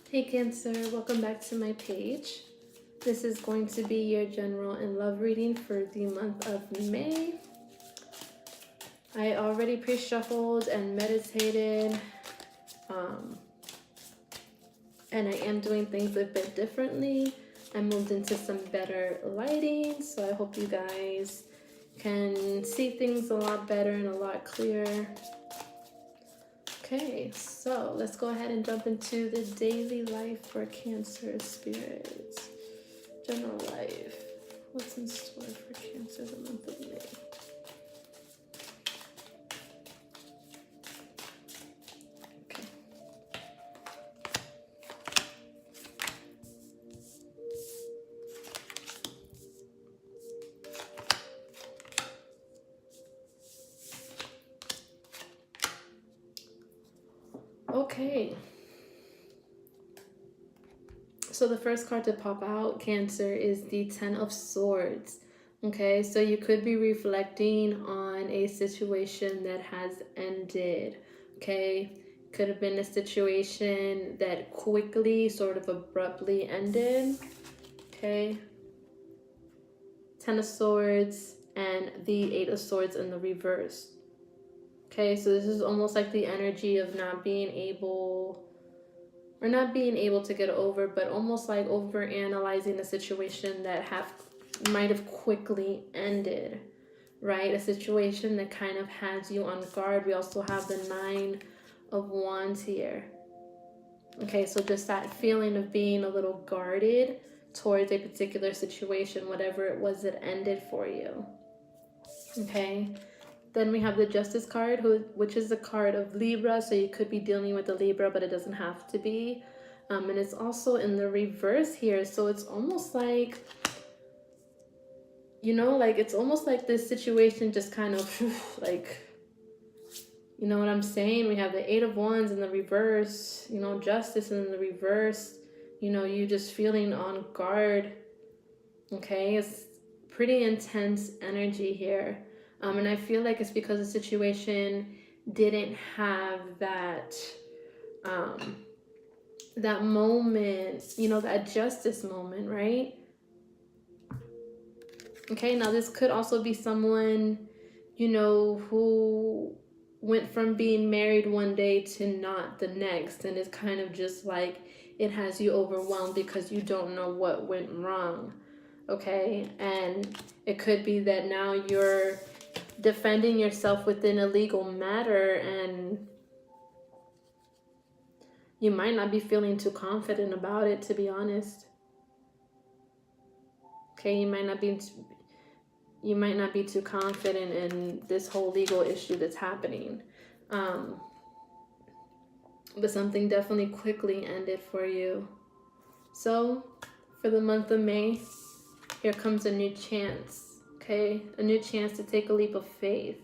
Hey Cancer, welcome back to my page. This is going to be your general and love reading for the month of May. I already pre-shuffled and meditated, and I am doing things a bit differently. I moved into some better lighting, so I hope you guys can see things a lot better and a lot clearer. Okay, so let's go ahead and jump into the daily life for Cancer spirits. General life. What's in store for Cancer the month of May? Okay. Okay. So the first card to pop out, Cancer, is the Ten of Swords. Okay, so you could be reflecting on a situation that has ended. Okay, could have been a situation that quickly, sort of abruptly ended. Okay, Ten of Swords and the Eight of Swords in the reverse. Okay, so this is almost like the energy of not being able to get over, but almost like over analyzing a situation that might have quickly ended, right? A situation that kind of has you on guard. We also have the Nine of Wands here. Okay, so just that feeling of being a little guarded towards a particular situation, whatever it was that ended for you. Okay. Then we have the Justice card, which is the card of Libra. So you could be dealing with a Libra, but it doesn't have to be. And it's also in the reverse here. So it's almost like, it's almost like this situation just kind of like, you know what I'm saying? We have the Eight of Wands in the reverse, Justice in the reverse, you just feeling on guard. Okay, it's pretty intense energy here. And I feel like it's because the situation didn't have that that moment, that justice moment, right? Okay, now this could also be someone, who went from being married one day to not the next, and it's kind of just like it has you overwhelmed because you don't know what went wrong. Okay, and it could be that now you're defending yourself within a legal matter, and you might not be feeling too confident about it, to be honest. Okay, you might not be too confident in this whole legal issue that's happening. But something definitely quickly ended for you. So for the month of May, here comes a new chance. Okay, a new chance to take a leap of faith.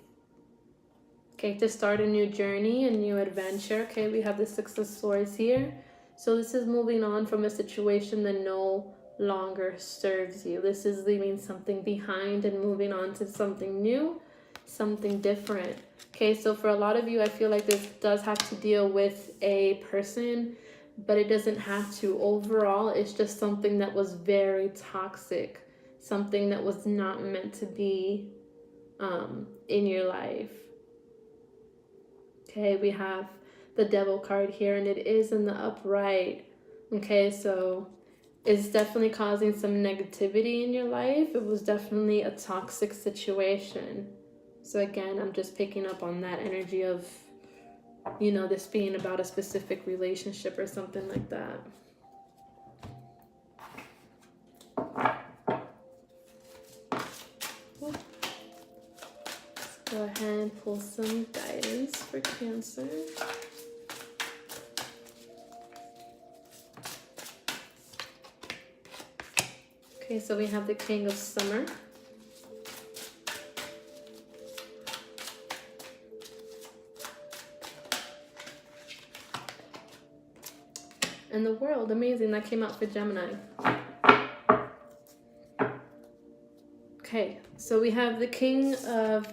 Okay, to start a new journey, a new adventure. Okay, we have the Six of Swords here. So this is moving on from a situation that no longer serves you. This is leaving something behind and moving on to something new, something different. Okay, so for a lot of you, I feel like this does have to deal with a person, but it doesn't have to. Overall, it's just something that was very toxic, something that was not meant to be in your life. Okay, we have the Devil card here, and it is in the upright. Okay, so it's definitely causing some negativity in your life. It was definitely a toxic situation. So again, I'm just picking up on that energy of, this being about a specific relationship or something like that. Go ahead and pull some guidance for Cancer. Okay, so we have the King of Summer. And the World, amazing, that came out for Gemini. Okay, so we have the King of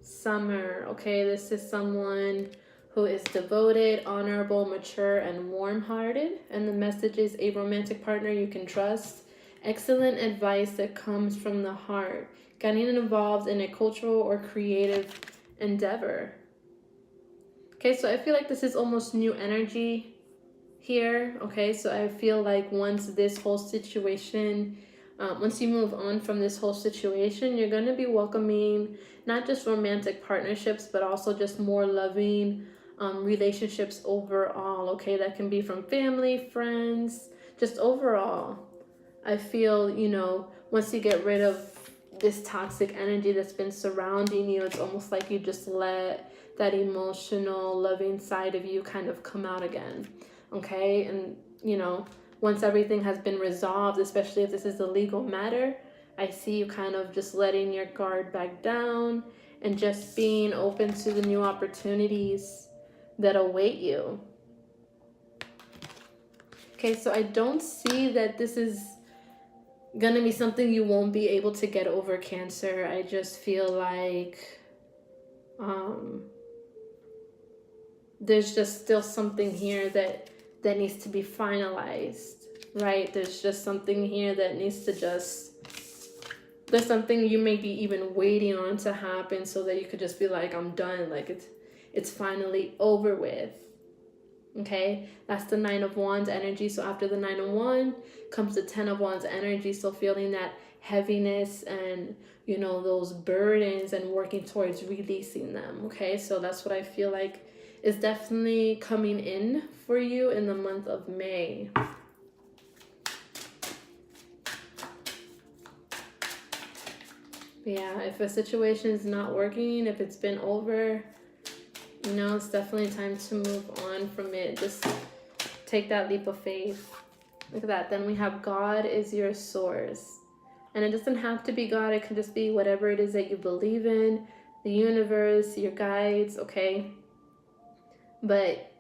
Summer. Okay, this is someone who is devoted, honorable, mature, and warm-hearted. And the message is a romantic partner you can trust. Excellent advice that comes from the heart. Getting involved in a cultural or creative endeavor. Okay, so I feel like this is almost new energy here. Okay, so I feel like once this whole situation, once you move on from this whole situation, you're going to be welcoming not just romantic partnerships, but also just more loving relationships overall. Okay, that can be from family, friends, just overall. I feel, you know, once you get rid of this toxic energy that's been surrounding you, it's almost like you just let that emotional, loving side of you kind of come out again. Okay, and you know, once everything has been resolved, especially if this is a legal matter, I see you kind of just letting your guard back down and just being open to the new opportunities that await you. Okay, so I don't see that this is gonna be something you won't be able to get over, Cancer. I just feel like there's just still something here that needs to be finalized, right? There's just something here that needs to just, there's something you may be even waiting on to happen so that you could just be like, I'm done, like it's finally over with. Okay, that's the Nine of Wands energy. So after the Nine of Wands comes the Ten of Wands energy. So feeling that heaviness and, you know, those burdens and working towards releasing them. Okay, so that's what I feel like is definitely coming in for you in the month of May. Yeah, if a situation is not working, if it's been over, you know, it's definitely time to move on from it. Just take that leap of faith. Look at that. Then we have God is your source. And it doesn't have to be God. It can just be whatever it is that you believe in, the universe, your guides, okay? But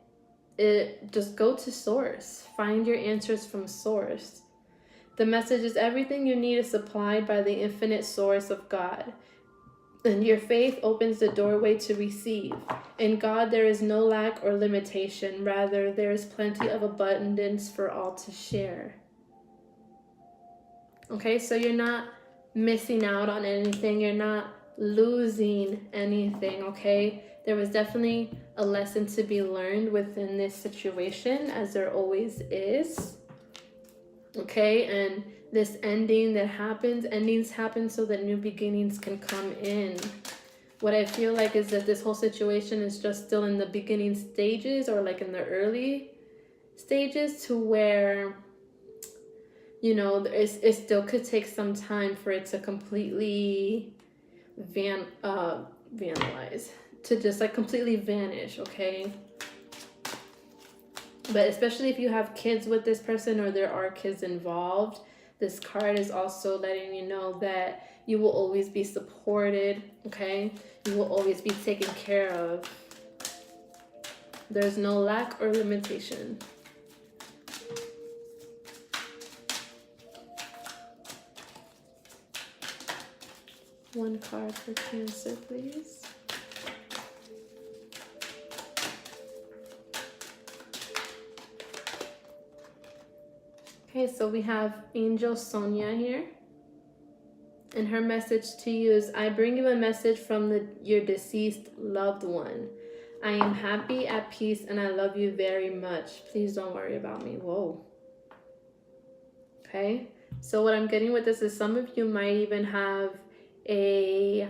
just go to source. Find your answers from source. The message is everything you need is supplied by the infinite source of God. And your faith opens the doorway to receive. In God, there is no lack or limitation. Rather, there is plenty of abundance for all to share. Okay, so you're not missing out on anything. You're not losing anything, okay? There was definitely a lesson to be learned within this situation, as there always is. Okay, and this ending that happens, endings happen so that new beginnings can come in. What I feel like is that this whole situation is just still in the beginning stages, or like in the early stages, to where, you know, it still could take some time for it to completely vandalize, to just like completely vanish, okay? But especially if you have kids with this person or there are kids involved, this card is also letting you know that you will always be supported, okay? You will always be taken care of. There's no lack or limitation. One card for Cancer, please. Okay, so we have Angel Sonia here. And her message to you is, I bring you a message from your deceased loved one. I am happy, at peace, and I love you very much. Please don't worry about me. Whoa. Okay, so what I'm getting with this is some of you might even have a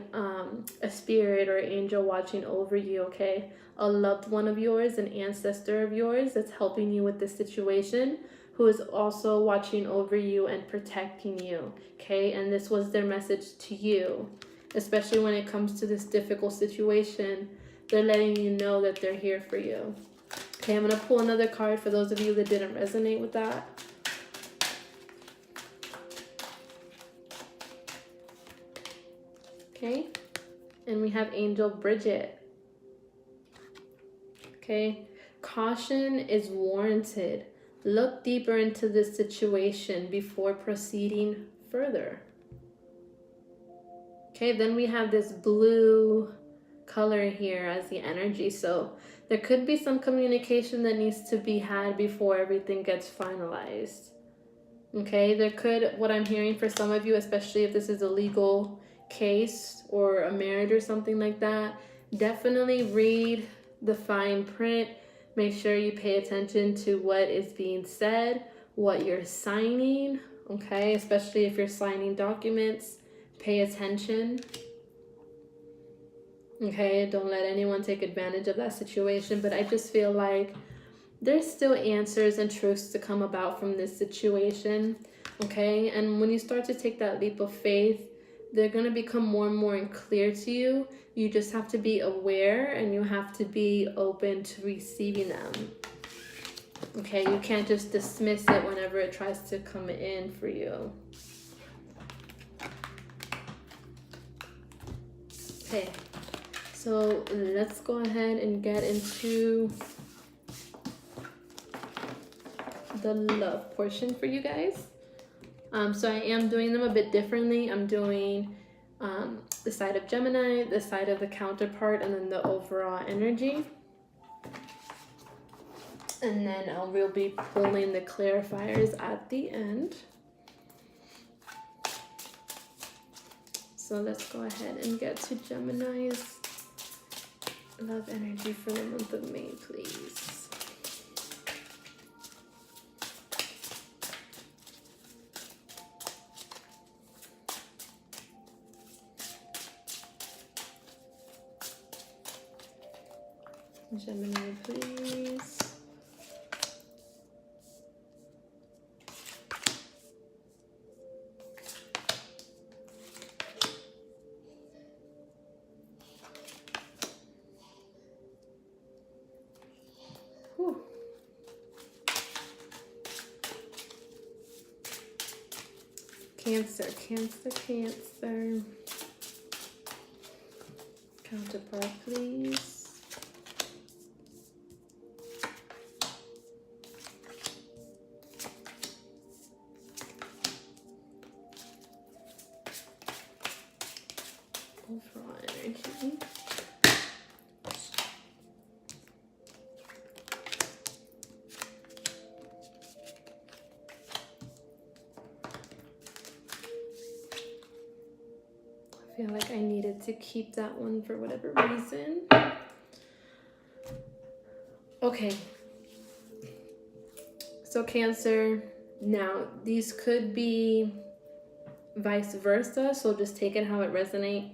spirit or angel watching over you, okay? A loved one of yours, an ancestor of yours that's helping you with this situation, who is also watching over you and protecting you, okay? And this was their message to you, especially when it comes to this difficult situation. They're letting you know that they're here for you. Okay, I'm going to pull another card for those of you that didn't resonate with that. Okay, and we have Angel Bridget. Okay, caution is warranted. Look deeper into this situation before proceeding further. Okay, then we have this blue color here as the energy. So There could be some communication that needs to be had before everything gets finalized. Okay, there could, what I'm hearing for some of you, especially if this is a legal case or a marriage or something like that, definitely read the fine print. Make sure you pay attention to what is being said, what you're signing, okay? Especially if you're signing documents, pay attention. Okay, don't let anyone take advantage of that situation. But I just feel like there's still answers and truths to come about from this situation, okay? And when you start to take that leap of faith, they're going to become more and more clear to you. You just have to be aware and you have to be open to receiving them. Okay, you can't just dismiss it whenever it tries to come in for you. Okay, so let's go ahead and get into the love portion for you guys. So I am doing them a bit differently. I'm doing the side of Gemini, the side of the counterpart, and then the overall energy. And then I will be pulling the clarifiers at the end. So let's go ahead and get to Gemini's love energy for the month of May, please. Gemini, please. Whew. Cancer, Cancer, Cancer. Counterpart, please. Overall energy. I feel like I needed to keep that one for whatever reason. Okay. So Cancer, now these could be vice versa, so just take it how it resonates.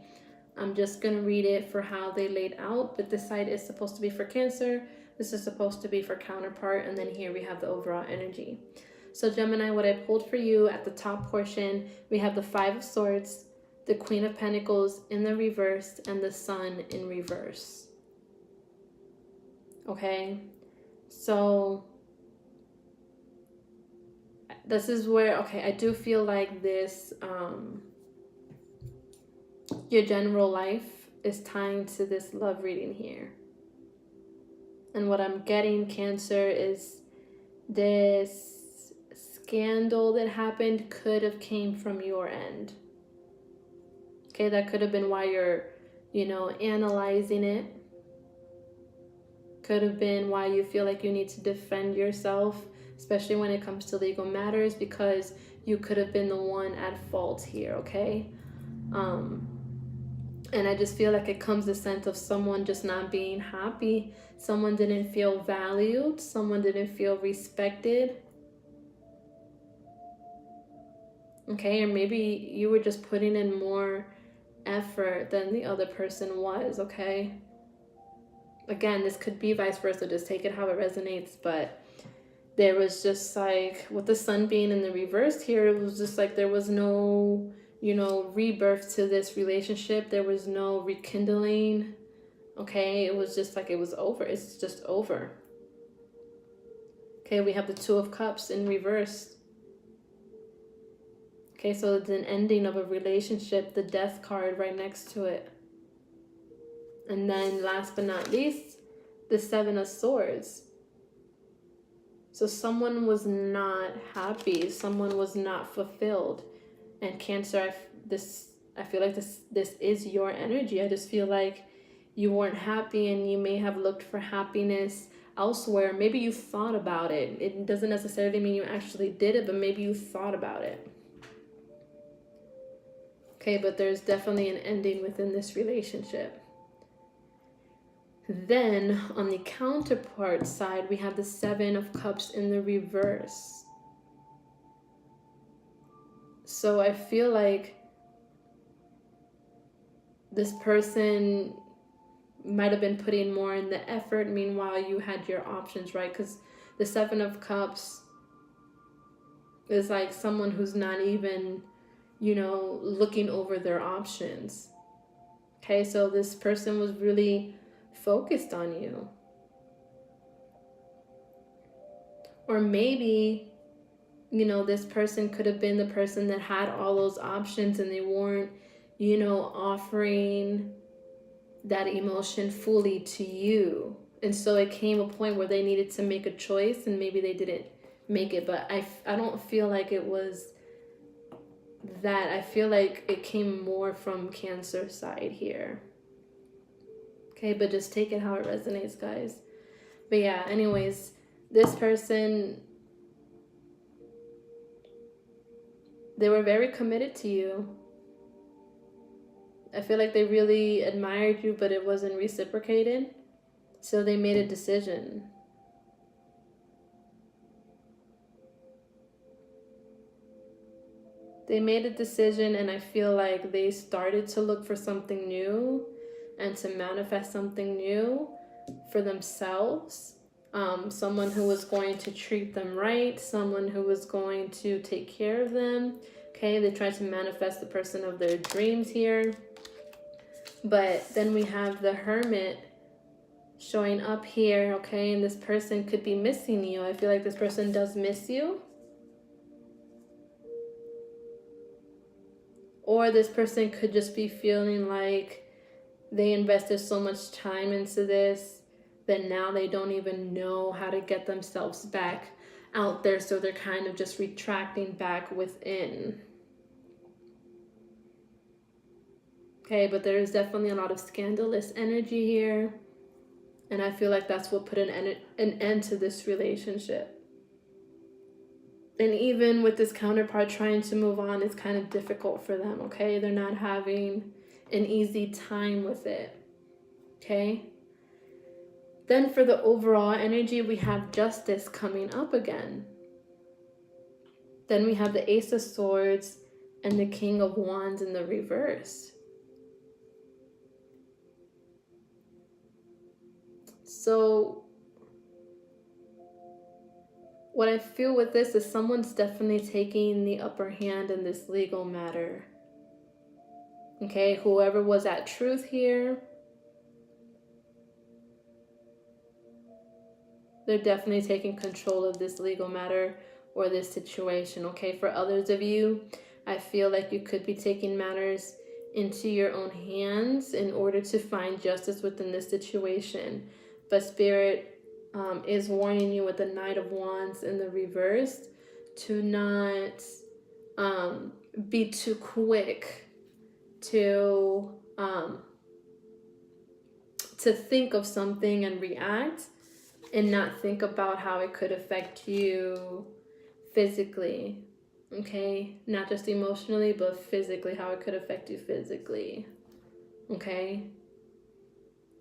I'm just going to read it for how they laid out, but this side is supposed to be for Cancer, this is supposed to be for counterpart, and then here we have the overall energy. So Gemini, what I pulled for you at the top portion, we have the Five of Swords, the Queen of Pentacles in the reverse, and the Sun in reverse. Okay, so this is where, okay, I do feel like this, your general life is tying to this love reading here. And what I'm getting, Cancer, is this scandal that happened could have came from your end. Okay, that could have been why you're, analyzing it. Could have been why you feel like you need to defend yourself, especially when it comes to legal matters, because you could have been the one at fault here, okay? And I just feel like it comes a sense of someone just not being happy. Someone didn't feel valued. Someone didn't feel respected. Okay, or maybe you were just putting in more effort than the other person was, okay? Again, this could be vice versa. Just take it how it resonates, but there was just like, with the Sun being in the reverse here, it was just like there was no, rebirth to this relationship. There was no rekindling, okay? It was just like it was over. It's just over. Okay, we have the Two of Cups in reverse. Okay, so it's an ending of a relationship, the Death card right next to it. And then last but not least, the Seven of Swords. So someone was not happy. Someone was not fulfilled. And Cancer, I feel like this is your energy. I just feel like you weren't happy and you may have looked for happiness elsewhere. Maybe you thought about it. It doesn't necessarily mean you actually did it, but maybe you thought about it. Okay, but there's definitely an ending within this relationship. Then on the counterpart side, we have the Seven of Cups in the reverse. So I feel like this person might have been putting more in the effort. Meanwhile, you had your options, right? Because the Seven of Cups is like someone who's not even, looking over their options. Okay, so this person was really focused on you. Or maybe, this person could have been the person that had all those options and they weren't, offering that emotion fully to you. And so it came a point where they needed to make a choice and maybe they didn't make it. But I don't feel like it was that. I feel like it came more from Cancer side here. Okay, but just take it how it resonates, guys. But yeah, anyways, this person, they were very committed to you. I feel like they really admired you, but it wasn't reciprocated. So they made a decision. They made a decision, and I feel like they started to look for something new and to manifest something new for themselves. Someone who was going to treat them right, someone who was going to take care of them. Okay, they tried to manifest the person of their dreams here. But then we have the Hermit showing up here, okay, and this person could be missing you. I feel like this person does miss you. Or this person could just be feeling like they invested so much time into this that now they don't even know how to get themselves back out there. So they're kind of just retracting back within. Okay, but there's definitely a lot of scandalous energy here. And I feel like that's what put an end to this relationship. And even with this counterpart trying to move on, it's kind of difficult for them, okay? They're not having an easy time with it, okay? Then for the overall energy, we have Justice coming up again. Then we have the Ace of Swords and the King of Wands in the reverse. So what I feel with this is someone's definitely taking the upper hand in this legal matter. Okay, whoever was at truth here, they're definitely taking control of this legal matter or this situation. Okay, for others of you, I feel like you could be taking matters into your own hands in order to find justice within this situation. But Spirit is warning you with the Knight of Wands in the reverse to not be too quick to think of something and react and not think about how it could affect you physically. Okay, not just emotionally, but physically, how it could affect you physically. Okay,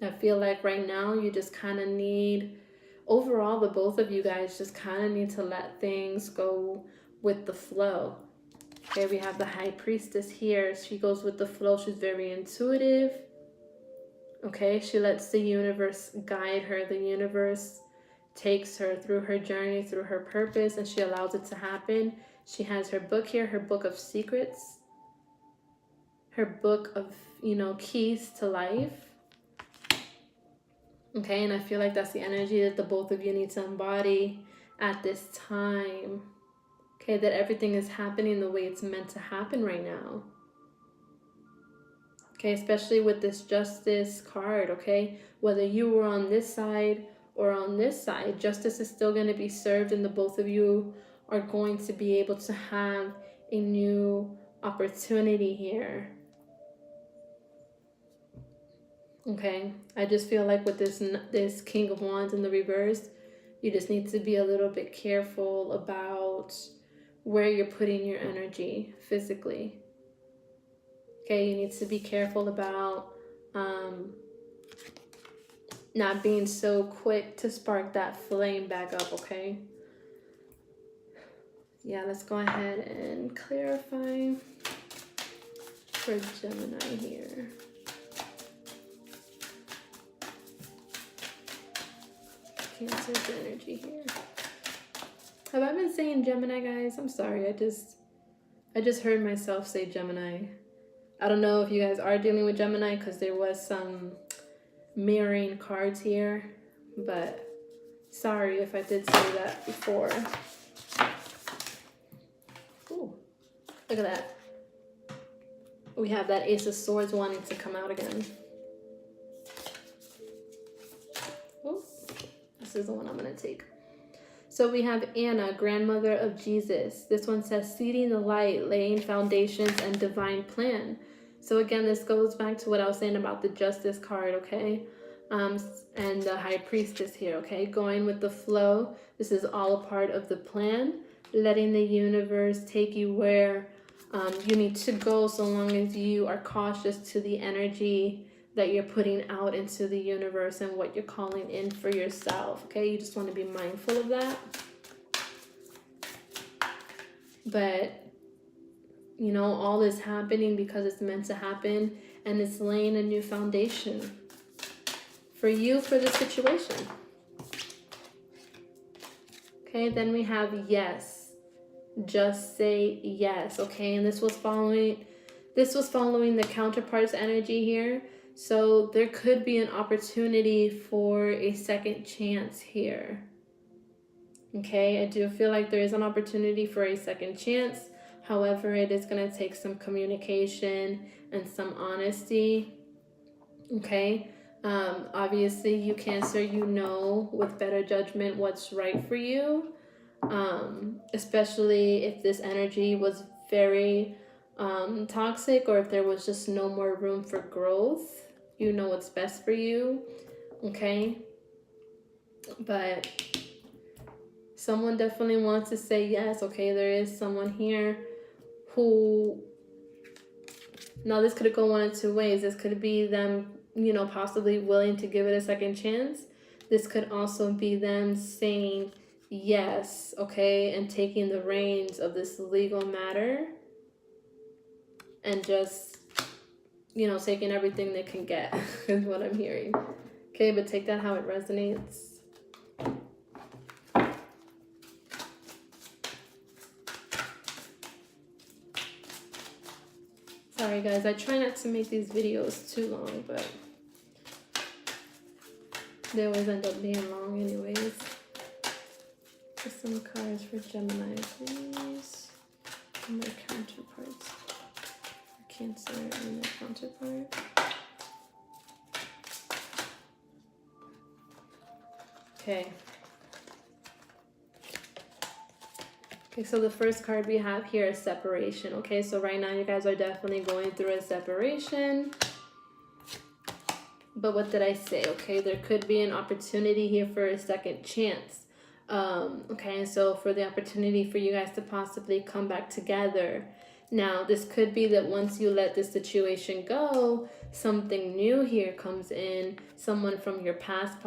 I feel like right now you just kind of need, overall, the both of you guys just kind of need to let things go with the flow. Okay, we have the High Priestess here. She goes with the flow. She's very intuitive. Okay, she lets the universe guide her. The universe takes her through her journey, through her purpose, and she allows it to happen. She has her book here, her book of secrets, her book of, keys to life. Okay, and I feel like that's the energy that the both of you need to embody at this time. Okay, that everything is happening the way it's meant to happen right now. Okay, especially with this Justice card, okay? Whether you were on this side or on this side, justice is still going to be served, and the both of you are going to be able to have a new opportunity here. Okay, I just feel like with this King of Wands in the reverse, you just need to be a little bit careful about where you're putting your energy physically. Okay, you need to be careful about not being so quick to spark that flame back up, okay? Yeah, let's go ahead and clarify for Gemini here. Cancer's energy here. Have I been saying Gemini, guys? I'm sorry. I just heard myself say Gemini. I don't know if you guys are dealing with Gemini because there was some mirroring cards here, but sorry if I did say that before. Ooh, look at that. We have that Ace of Swords wanting to come out again. Oh, this is the one I'm going to take. So we have Anna, grandmother of Jesus. This one says, seeding the light, laying foundations, and divine plan. So again, this goes back to what I was saying about the Justice card, okay? And the High Priestess here, okay? Going with the flow. This is all a part of the plan. Letting the universe take you where you need to go, so long as you are cautious to the energy that you're putting out into the universe and what you're calling in for yourself, okay? You just want to be mindful of that. But, you know, all is happening because it's meant to happen, and it's laying a new foundation for you for the situation. Okay, then we have yes. Just say yes, okay? And this was following the counterpart's energy here. So there could be an opportunity for a second chance here. Okay, I do feel like there is an opportunity for a second chance. However, it is going to take some communication and some honesty. Okay, obviously you Cancer, you know with better judgment what's right for you. Especially if this energy was very toxic, or if there was just no more room for growth. You know what's best for you, okay? But someone definitely wants to say yes, okay? There is someone here who, now this could go one of two ways. This could be them, you know, possibly willing to give it a second chance. This could also be them saying yes, okay, and taking the reins of this legal matter and just, you know, taking everything they can get is what I'm hearing. Okay, but take that how it resonates. Sorry guys, I try not to make these videos too long, but they always end up being long anyways. Just some cards for Gemini, please. And their counterparts. Cancer and their counterpart. Okay. Okay, so the first card we have here is separation. Okay, so right now you guys are definitely going through a separation. But what did I say? Okay, there could be an opportunity here for a second chance. Okay, so for the opportunity for you guys to possibly come back together. Now, this could be that once you let this situation go, something new here comes in, someone from your past,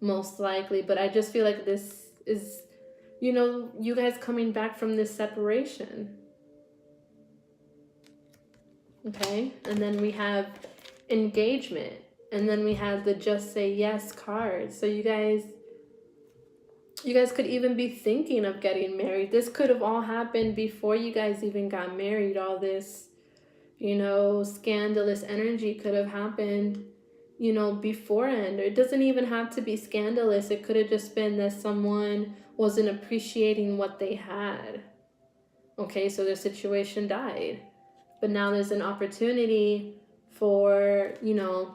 most likely. But I just feel like this is, you know, you guys coming back from this separation. Okay, and then we have engagement, and then we have the just say yes card. So you guys could even be thinking of getting married. This could have all happened before you guys even got married. All this, you know, scandalous energy could have happened, you know, beforehand. Or it doesn't even have to be scandalous. It could have just been that someone wasn't appreciating what they had. Okay, so their situation died. But now there's an opportunity for, you know,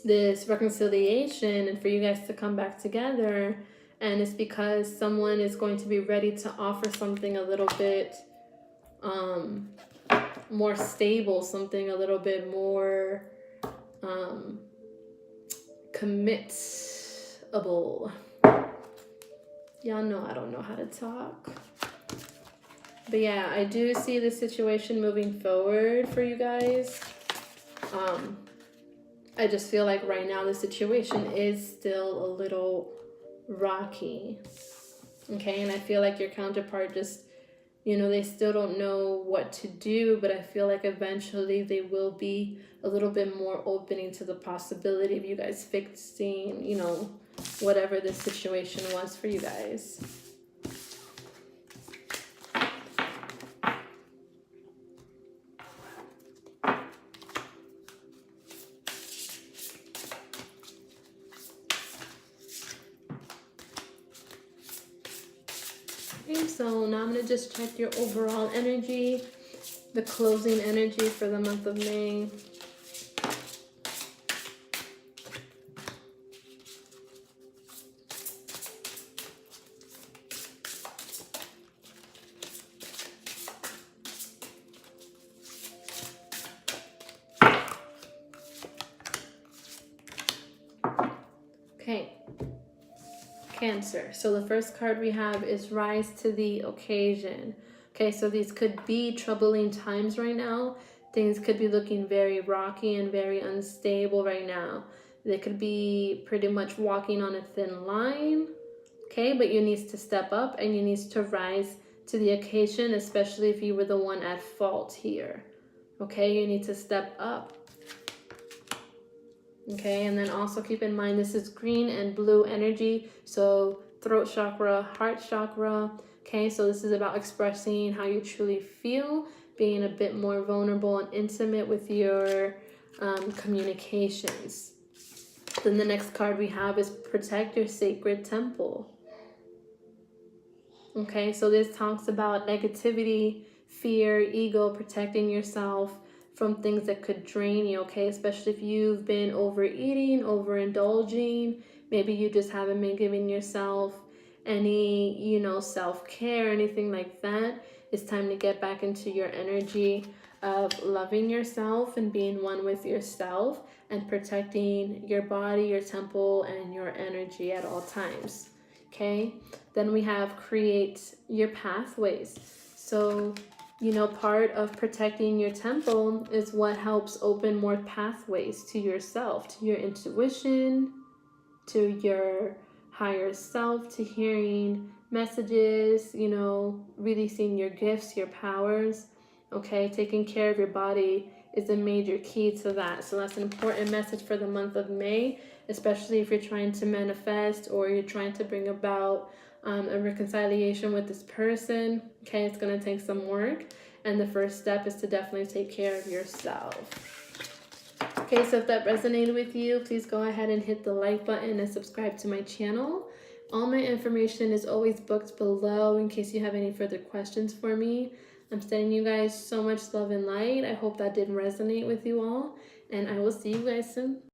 this reconciliation and for you guys to come back together. And it's because someone is going to be ready to offer something a little bit more stable, something a little bit more committable. Y'all know I don't know how to talk. But yeah, I do see the situation moving forward for you guys. I just feel like right now the situation is still a little rocky. Okay, and I feel like your counterpart just, you know, they still don't know what to do, but I feel like eventually they will be a little bit more opening to the possibility of you guys fixing, you know, whatever the situation was for you guys. Okay, so now I'm going to just check your overall energy, the closing energy for the month of May. Okay, Cancer. So the first card we have is Rise to the Occasion. Okay, so these could be troubling times right now. Things could be looking very rocky and very unstable right now. They could be pretty much walking on a thin line. Okay, but you need to step up and you need to rise to the occasion, especially if you were the one at fault here. Okay, you need to step up. Okay, and then also keep in mind this is green and blue energy, so throat chakra, heart chakra. Okay, so this is about expressing how you truly feel, being a bit more vulnerable and intimate with your communications. Then the next card we have is Protect Your Sacred Temple. Okay, so this talks about negativity, fear, ego, protecting yourself from things that could drain you, okay? Especially if you've been overeating, overindulging, maybe you just haven't been giving yourself any, you know, self-care, anything like that. It's time to get back into your energy of loving yourself and being one with yourself and protecting your body, your temple, and your energy at all times, okay? Then we have Create Your Pathways. So, you know, part of protecting your temple is what helps open more pathways to yourself, to your intuition, to your higher self, to hearing messages, you know, releasing your gifts, your powers. Okay, taking care of your body is a major key to that. So that's an important message for the month of May, especially if you're trying to manifest or you're trying to bring about a reconciliation with this person. Okay, it's going to take some work, and the first step is to definitely take care of yourself. Okay, so if that resonated with you, please go ahead and hit the like button and subscribe to my channel. All my information is always booked below in case you have any further questions for me. I'm sending you guys so much love and light. I hope that did resonate with you all, and I will see you guys soon.